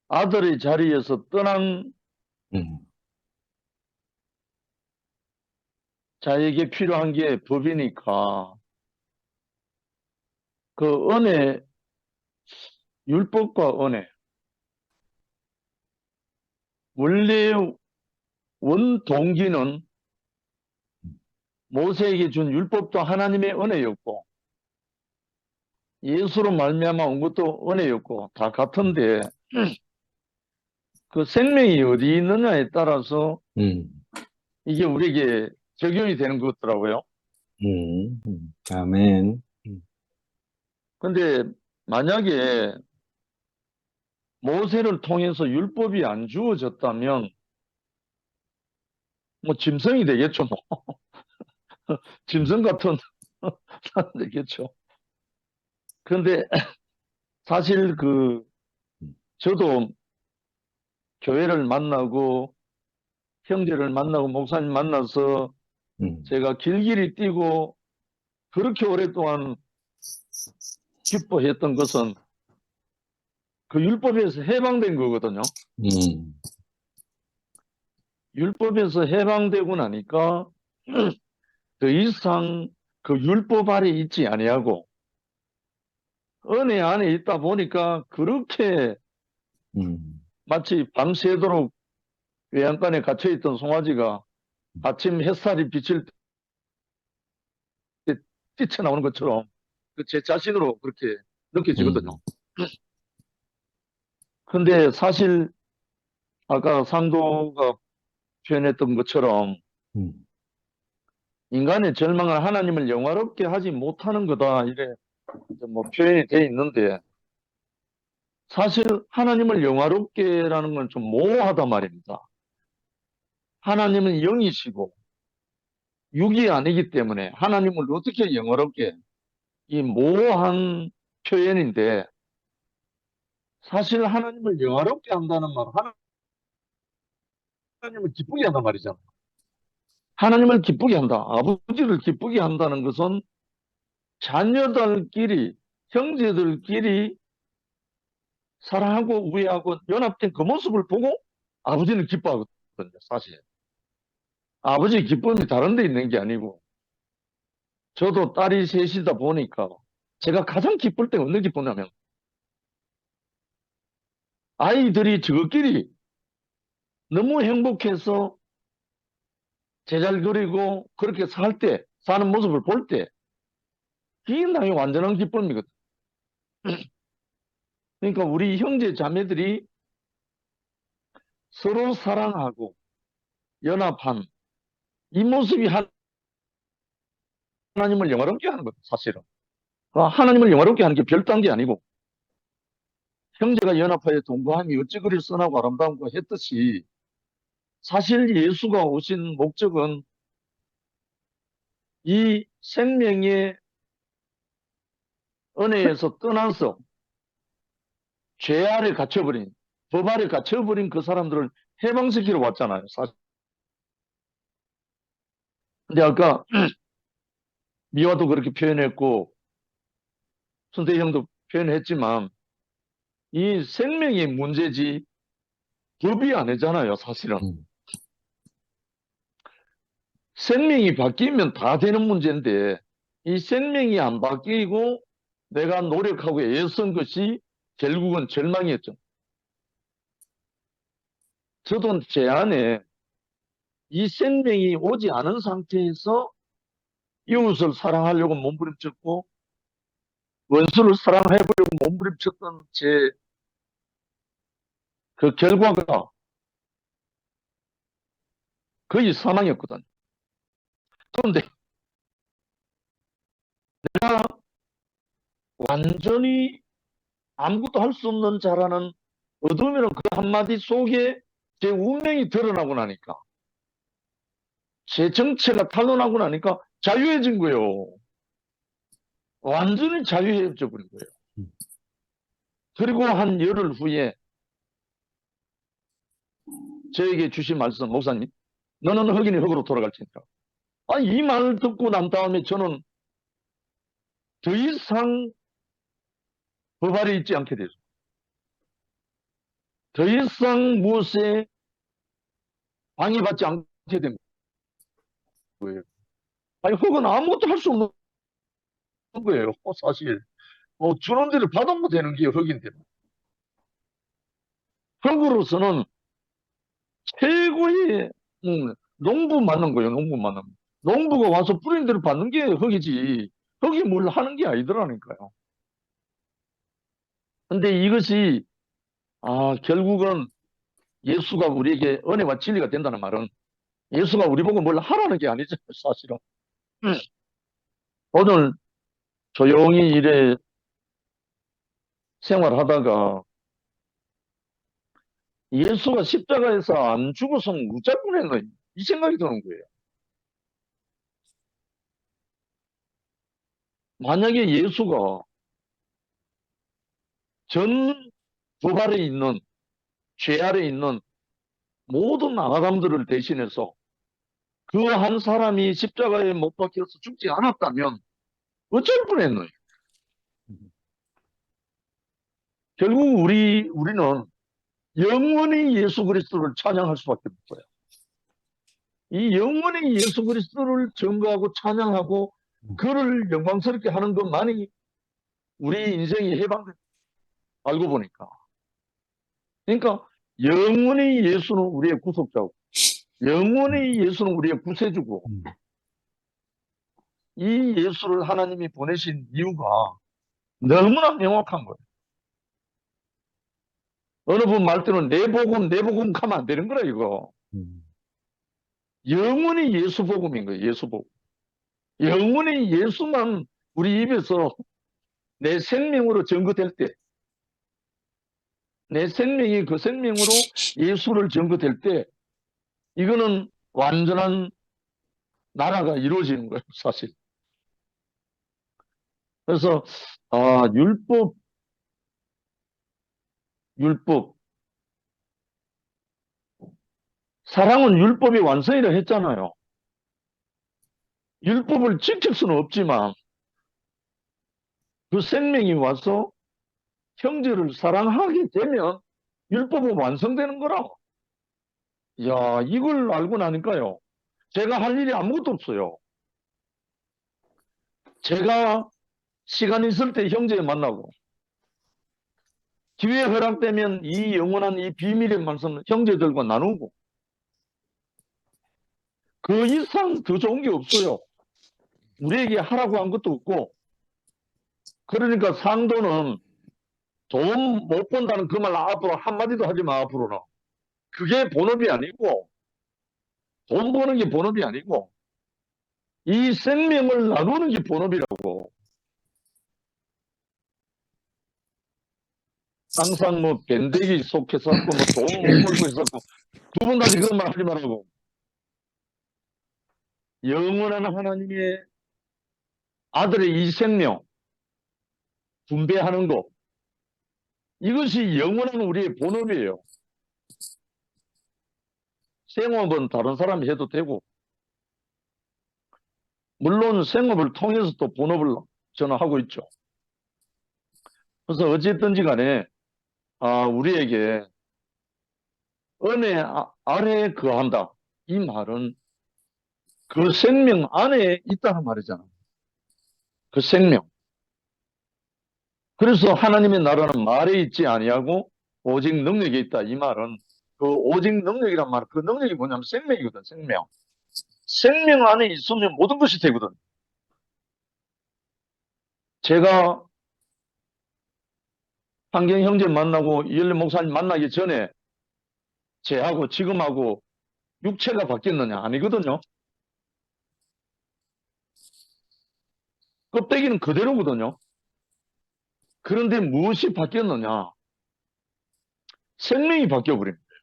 아들의 자리에서 떠난 음. 자에게 필요한 게 법이니까 그 은혜, 율법과 은혜. 원래 원 동기는 모세에게 준 율법도 하나님의 은혜였고 예수로 말미암아 온 것도 은혜였고 다 같은데 그 생명이 어디 있느냐에 따라서 이게 우리에게 적용이 되는 것 같더라고요. 아멘. 근데 만약에 모세를 통해서 율법이 안 주어졌다면 뭐 짐승이 되겠죠. 뭐. 짐승 같은 사람 되겠죠. 그런데 사실 저도 교회를 만나고 형제를 만나고 목사님 만나서 제가 길길이 뛰고 그렇게 오랫동안 기뻐했던 것은 그 율법에서 해방된 거거든요. 율법에서 해방되고 나니까 더 이상 그 율법 아래 있지 아니하고 은혜 안에 있다 보니까 그렇게 마치 밤새도록 외양간에 갇혀있던 송아지가 아침 햇살이 비칠 때 뛰쳐나오는 것처럼 제 자신으로 그렇게 느껴지거든요. 근데 사실 아까 상도가 표현했던 것처럼 인간의 절망은 하나님을 영화롭게 하지 못하는 거다 이래 뭐 표현이 되어 있는데 사실 하나님을 영화롭게라는 건 좀 모호하단 말입니다. 하나님은 영이시고 육이 아니기 때문에 하나님을 어떻게 영화롭게 이 모호한 표현인데 사실 하나님을 영화롭게 한다는 말은 하나님을 기쁘게 한단 말이잖아요. 하나님을 기쁘게 한다. 아버지를 기쁘게 한다는 것은 자녀들끼리 형제들끼리 사랑하고 우애하고 연합된 그 모습을 보고 아버지는 기뻐하거든요. 사실 아버지 기쁨이 다른 데 있는 게 아니고 저도 딸이 셋이다 보니까 제가 가장 기쁠 때가 어느 기쁘냐면 아이들이 저끼리 너무 행복해서 제잘 그리고 그렇게 사는 모습을 볼 때 그게 나의 완전한 기쁨이거든. 그러니까 우리 형제 자매들이 서로 사랑하고 연합한 이 모습이 하나님을 영화롭게 하는 거죠. 사실은 하나님을 영화롭게 하는 게 별딴 게 아니고 형제가 연합하여 동거함이 어찌 그리 선하고 아름다운가 했듯이 사실 예수가 오신 목적은 이 생명의 은혜에서 떠나서 죄 아래 갇혀버린 법 아래 갇혀버린 그 사람들을 해방시키러 왔잖아요. 사실. 근데 아까 미화도 그렇게 표현했고 선대형도 표현했지만 이 생명의 문제지 법이 아니잖아요. 사실은. 생명이 바뀌면 다 되는 문제인데 이 생명이 안 바뀌고 내가 노력하고 애쓴 것이 결국은 절망이었죠. 저도 제 안에 이 생명이 오지 않은 상태에서 이웃을 사랑하려고 몸부림쳤고 원수를 사랑해보려고 몸부림쳤던 제 그 결과가 거의 사망이었거든. 그런데 내가 완전히 아무것도 할 수 없는 자라는 어둠이라는 그 한마디 속에 제 운명이 드러나고 나니까 제 정체가 탄로나고 나니까 자유해진 거예요. 완전히 자유해져 버린 거예요. 그리고 한 열흘 후에 저에게 주신 말씀, 목사님, 너는 흑인이 흑으로 돌아갈 테니까. 이 말을 듣고 난 다음에 저는 더 이상 법 아래 있지 않게 되죠. 더 이상 무엇에 방해받지 않게 된 거예요. 흑은 아무것도 할 수 없는 거예요. 사실. 주는 대로 받으면 되는 게 흑인데. 흑으로서는 최고의 농부 맞는 거예요, 농부 맞는 거. 농부가 와서 뿌린 대로 받는 게 흙이지, 흙이 뭘 하는 게 아니더라니까요. 근데 이것이, 결국은 예수가 우리에게 은혜와 진리가 된다는 말은 예수가 우리 보고 뭘 하라는 게 아니죠, 사실은. 음. 오늘 조용히 이래 생활하다가 예수가 십자가에서 안 죽어서는 무짤 뻔했네, 이 생각이 드는 거예요. 만약에 예수가 전 부활에 있는, 죄 아래 있는 모든 아담들을 대신해서 그 한 사람이 십자가에 못 박혀서 죽지 않았다면 어쩔 뻔했노. 결국 우리는 영원히 예수 그리스도를 찬양할 수밖에 없어요. 이 영원히 예수 그리스도를 증거하고 찬양하고 그를 영광스럽게 하는 것만이 우리 인생의 해방된, 알고 보니까. 그러니까 영원히 예수는 우리의 구속자고, 영원히 예수는 우리의 구세주고, 이 예수를 하나님이 보내신 이유가 너무나 명확한 거예요. 어느 분 말대로 내 복음 가면 안 되는 거라, 이거. 영원히 예수 복음인 거예요, 예수 복음. 영원히 예수만 우리 입에서 내 생명으로 증거될 때, 내 생명이 그 생명으로 예수를 증거될 때, 이거는 완전한 나라가 이루어지는 거예요, 사실. 그래서, 율법. 사랑은 율법이 완성이라 했잖아요. 율법을 지킬 수는 없지만, 그 생명이 와서 형제를 사랑하게 되면 율법은 완성되는 거라고. 야, 이걸 알고 나니까요, 제가 할 일이 아무것도 없어요. 제가 시간 있을 때 형제 만나고, 기회 허락되면 이 영원한 이 비밀의 말씀을 형제들과 나누고, 그 이상 더 좋은 게 없어요. 우리에게 하라고 한 것도 없고. 그러니까 상도는 돈 못 번다는 그 말 앞으로 한마디도 하지 마, 앞으로는. 그게 본업이 아니고, 돈 버는 게 본업이 아니고, 이 생명을 나누는 게 본업이라고. 항상 뭐 밴댕이 속해서 뭐 돈 못 벌고 있었고, 두 번 다시 그런 말 하지 말라고. 영원한 하나님의 아들의 이 생명 분배하는 것, 이것이 영원한 우리의 본업이에요. 생업은 다른 사람이 해도 되고, 물론 생업을 통해서 또 본업을 저는 하고 있죠. 그래서 어쨌든지 간에 우리에게 은혜 아래에 거한다, 이 말은 그 생명 안에 있다는 말이잖아. 그 생명. 그래서 하나님의 나라는 말에 있지 아니하고 오직 능력에 있다, 이 말은 그 오직 능력이란 말, 그 능력이 뭐냐면 생명이거든. 생명. 생명 안에 있으면 모든 것이 되거든. 제가 한경 형제 만나고 이엘리 목사님 만나기 전에 제하고 지금하고 육체가 바뀌었느냐? 아니거든요. 껍데기는 그대로거든요. 그런데 무엇이 바뀌었느냐? 생명이 바뀌어버린 거예요.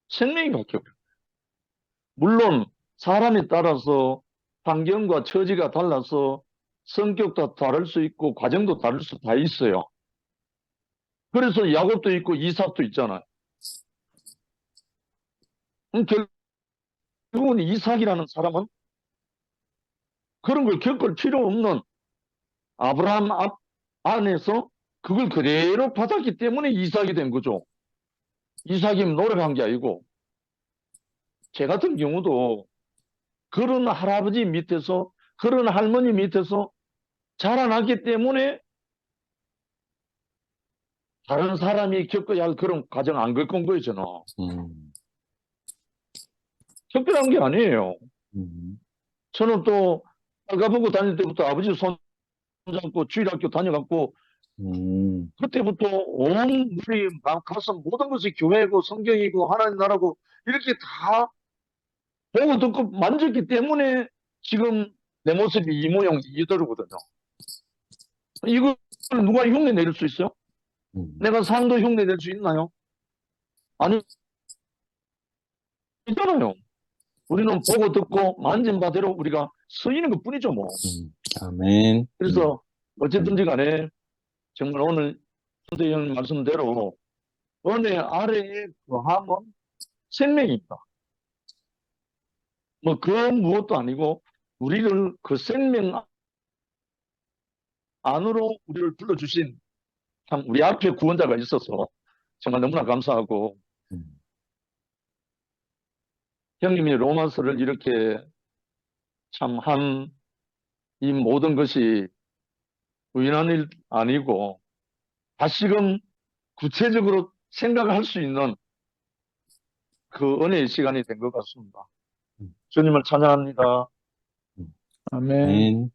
생명이 바뀌어버린 거예요. 물론 사람에 따라서 환경과 처지가 달라서 성격도 다를 수 있고 과정도 다를 수 다 있어요. 그래서 야곱도 있고 이삭도 있잖아요. 결국은 이삭이라는 사람은 그런 걸 겪을 필요 없는 아브라함 안에서 그걸 그대로 받았기 때문에 이삭이 된 거죠. 이삭이 노력한 게 아니고, 제 같은 경우도 그런 할아버지 밑에서, 그런 할머니 밑에서 자라났기 때문에 다른 사람이 겪어야 할 그런 과정 안 겪은 거예요, 저는. 특별한 게 아니에요. 음, 저는 또 빨가벗고 다닐 때부터 아버지 손 잡고 주일학교 다녀갖고 그때부터 온 우리 가서 모든 것이 교회고 성경이고 하나님 나라고 이렇게 다 보고 듣고 만졌기 때문에 지금 내 모습이 이 모양 이대로거든요. 이걸 누가 흉내 내릴 수 있어요? 내가 삶도 흉내 낼 수 있나요? 아니잖아요. 우리는 보고 듣고 만진 바대로 우리가 서 있는 것 뿐이죠, 뭐. 아멘. 그래서 어쨌든지 간에 정말 오늘 선생님 말씀대로 은혜 아래에 거함은 생명이다. 뭐 그 무엇도 아니고 우리를 그 생명 안으로 우리를 불러주신 참 우리 앞에 구원자가 있어서 정말 너무나 감사하고 형님이 로마서를 이렇게 참 한 이 모든 것이 우연한 일 아니고 다시금 구체적으로 생각할 수 있는 그 은혜의 시간이 된 것 같습니다. 주님을 찬양합니다. 아멘. 아멘.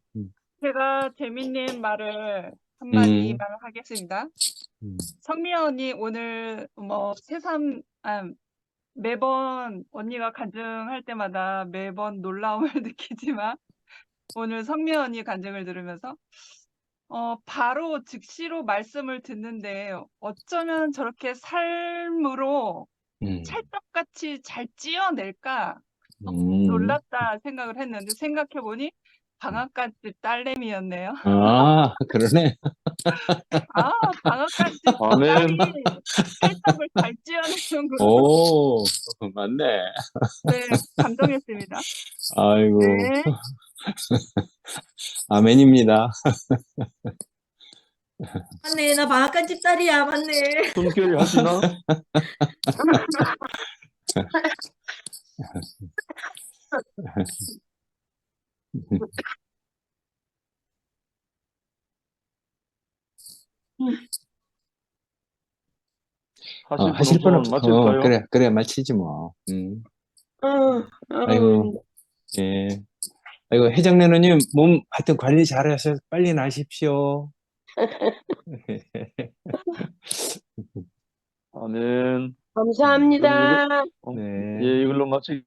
제가 재밌는 말을 한마디 음. 하겠습니다. 성미아 언니 오늘 뭐 새삼 매번 언니가 간증할 때마다 매번 놀라움을 느끼지만 오늘 성미아 언니 간증을 들으면서 바로 즉시로 말씀을 듣는데 어쩌면 저렇게 삶으로 찰떡같이 잘 찌어낼까 놀랐다 생각을 했는데 생각해보니 방앗간집 딸내미였네요. 아, 그러네. 아, 방앗간집 아멘. 딸이 찰떡을 잘 찌어내는구나. 오, 맞네. 네, 감동했습니다. 아이고, 네. 아멘입니다. 맞네. 나 방앗간집 딸이야. 맞네. 숨결이 하시나? 하실 분 없, 마칠까요? 그래, 마치지 뭐. 아이고, 예. 아이고, 혜정래누님, 몸 하여튼 관리 잘 하셔서 빨리 나십시오. 아멘. 감사합니다. 그럼 네. 예, 이걸로 마치